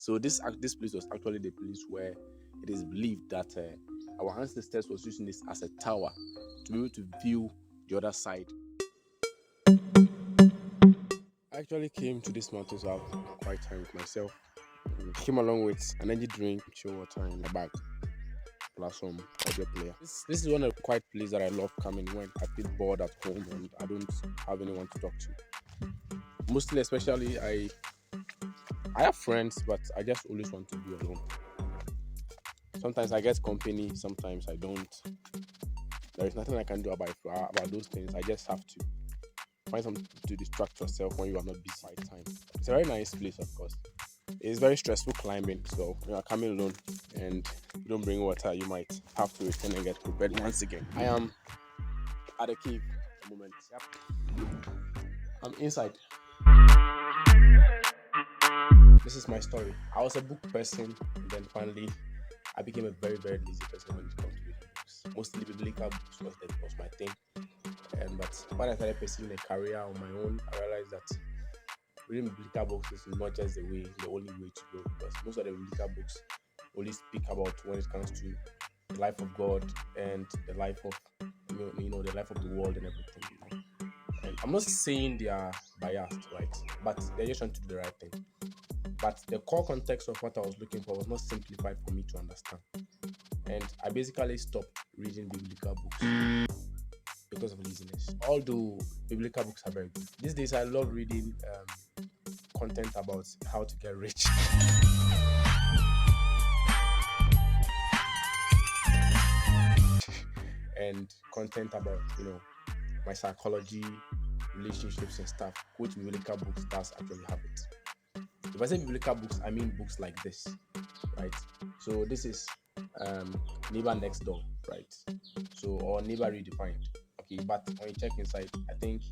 So this place was actually the place where it is believed that our ancestors was using this as a tower to be able to view the other side. I actually came to this mountain to have quiet time with myself. I came along with an energy drink, chill water in my bag, plus some audio player. This is one of the quiet places that I love coming when I feel bored at home and I don't have anyone to talk to. Mostly, especially, I have friends, but I just always want to be alone. Sometimes I get company, sometimes I don't. There is nothing I can do about those things. I just have to find something to distract yourself when you are not busy by time. It's a very nice place, of course. It's very stressful climbing, so you are coming alone and you don't bring water, you might have to return and get prepared once again. I am at a cave at the moment. Yep. I'm inside. This is my story. I was a book person, and then finally I became a very, very lazy person when it comes to reading books. Mostly biblical books was my thing. But when I started pursuing a career on my own, I realized that reading biblical books is not just the only way to go, because most of the biblical books only speak about when it comes to the life of God and the life of the life of the world and everything. And I'm not saying they are biased, right? But they're just trying to do the right thing. But the core context of what I was looking for was not simplified for me to understand. And I basically stopped reading biblical books because of laziness. Although biblical books are very good. These days I love reading content about how to get rich. And content about, my psychology, relationships and stuff, which biblical books does actually have it. If I say biblical books, I mean books like this, right? So this is Neighbor Next Door, right? So, or Neighbor Redefined. Okay, but when you check inside, I think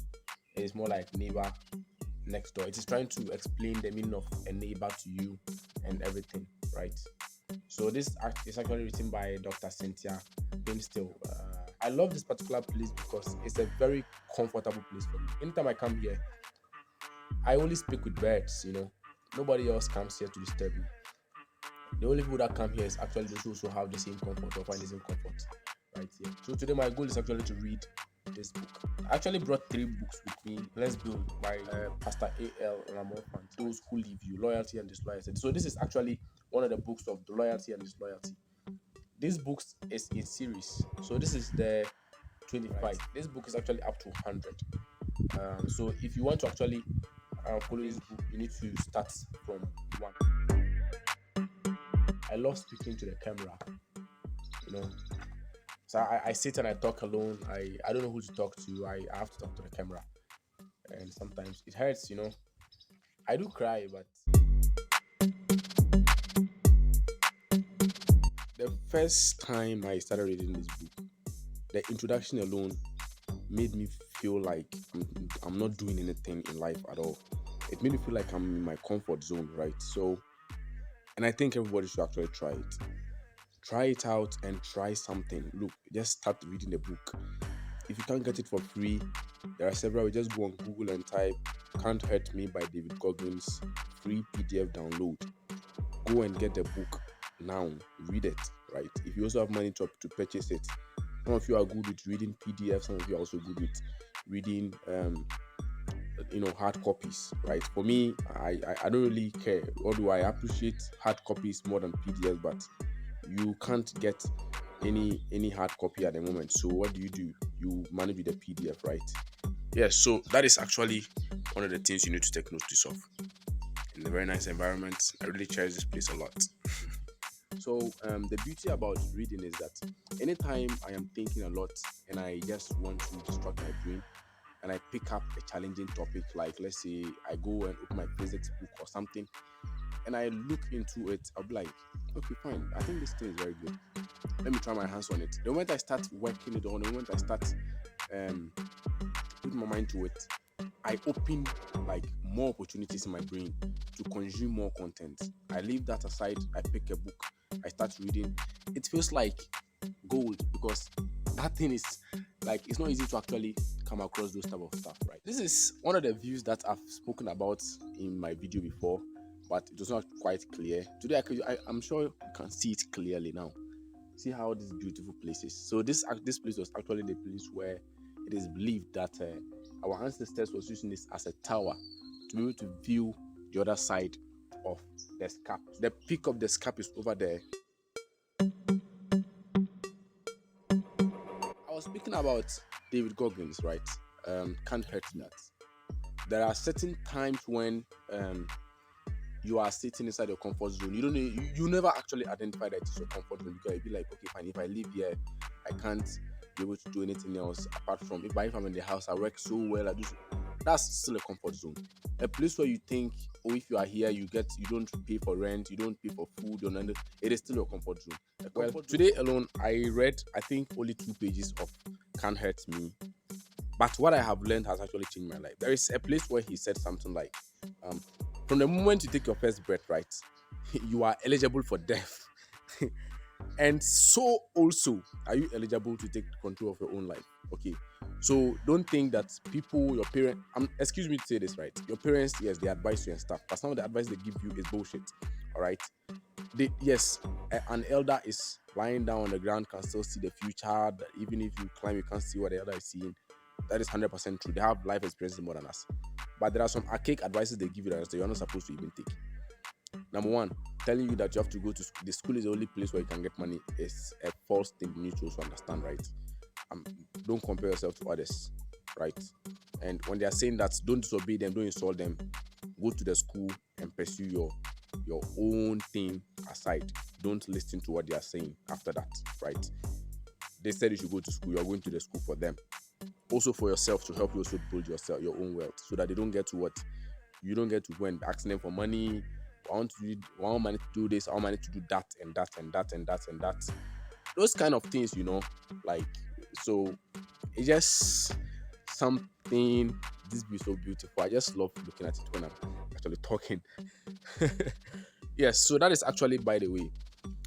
it's more like Neighbor Next Door. It is trying to explain the meaning of a neighbor to you and everything, right? So this is actually written by Dr. Cynthia Still. I love this particular place because it's a very comfortable place for me. Anytime I come here, I only speak with birds, Nobody else comes here to disturb me. The only people that come here is actually those who also have the same comfort or find the same comfort right here. So today my goal is actually to read this book. I actually brought 3 books with me. Let's Build by Pastor A.L. Ramorfan. Those who leave you, loyalty and disloyalty. So this is actually one of the books of the loyalty and disloyalty. This book is in series. So this is the 25. Right. This book is actually up to 100. So if you want to actually follow this book, you need to start from 1. I love speaking to the camera, So I sit and I talk alone. I don't know who to talk to. I have to talk to the camera. And sometimes it hurts, I do cry, but the first time I started reading this book, the introduction alone made me feel like I'm not doing anything in life at all. It made me feel like I'm in my comfort zone, right? So, and I think everybody should actually try it. Try it out and try something. Look, just start reading the book. If you can't get it for free, there are several. You just go on Google and type "Can't Hurt Me" by David Goggins, free PDF download. Go and get the book now. Read it, right? If you also have money to purchase it, some of you are good with reading PDF. Some of you are also good with reading, hard copies, right? For me, I don't really care. Although I appreciate hard copies more than PDF, but you can't get any hard copy at the moment. So what do? You manage with the PDF, right? Yes. So that is actually one of the things you need to take notice of. In a very nice environment, I really cherish this place a lot. So the beauty about reading is that anytime I am thinking a lot and I just want to distract my brain, and I pick up a challenging topic, like let's say I go and open my physics book or something, and I look into it, I'll be like, okay, fine, I think this thing is very good. Let me try my hands on it. The moment I start working it on, the moment I start putting my mind to it, I open like more opportunities in my brain to consume more content. I leave that aside, I pick a book, I start reading. It feels like gold because that thing is like, it's not easy to actually come across those type of stuff, right? This is one of the views that I've spoken about in my video before, but it was not quite clear. Today, I'm sure you can see it clearly now. See how this beautiful place is. So this place was actually the place where it is believed that our ancestors was using this as a tower to be able to view the other side of the scarp. The peak of the scarp is over there. I was speaking about David Goggins, right? Can't hurt that. There are certain times when you are sitting inside your comfort zone. You don't know, you never actually identify that it's your comfort zone, because you'll be like, okay, fine, if I live here, I can't be able to do anything else apart from if I'm in the house, I work so well, I do. That's still a comfort zone. A place where you think, oh, if you are here, you don't pay for rent, you don't pay for food, or none. It is still your comfort zone. Well, today alone, I read, I think, only 2 pages of Can't Hurt Me. But what I have learned has actually changed my life. There is a place where he said something like, um, from the moment you take your first breath, right, you are eligible for death. And so also, are you eligible to take control of your own life? Okay. So don't think that people, your parents, excuse me to say this, right? Your parents, yes, they advise you and stuff, but some of the advice they give you is bullshit. All right. Yes, an elder is lying down on the ground, can still see the future. That even if you climb, you can't see what the elder is seeing. That is 100% true. They have life experiences more than us. But there are some archaic advices they give you that you're not supposed to even take. Number one, telling you that you have to go to school. The school is the only place where you can get money is a false thing you need to also understand, right? Don't compare yourself to others, right? And when they are saying that, don't disobey them, don't insult them. Go to the school and pursue your own thing aside. Don't listen to what they are saying after that, right? They said you should go to school. You're going to the school for them, also for yourself, to help you also build yourself your own wealth, so that they don't get to what you don't get to go and asking them for money. I want money to do this, I want money to do that and that and that and that and that. Those kind of things, like, so it's just something, this be so beautiful. I just love looking at it when I'm actually talking. Yes, so that is actually, by the way.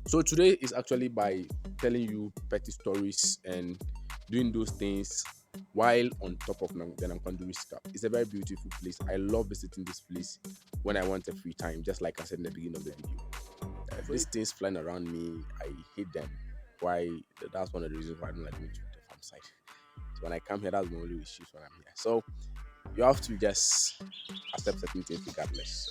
So today is actually by telling you petty stories and doing those things while on top of the Nankanduri Scap. It's a very beautiful place. I love visiting this place when I want a free time, just like I said in the beginning of the video. These things flying around me, I hate them. Why? That's one of the reasons why I don't like going to the farm side. So when I come here, that's my only issues when I'm here. So you have to just accept certain things regardless.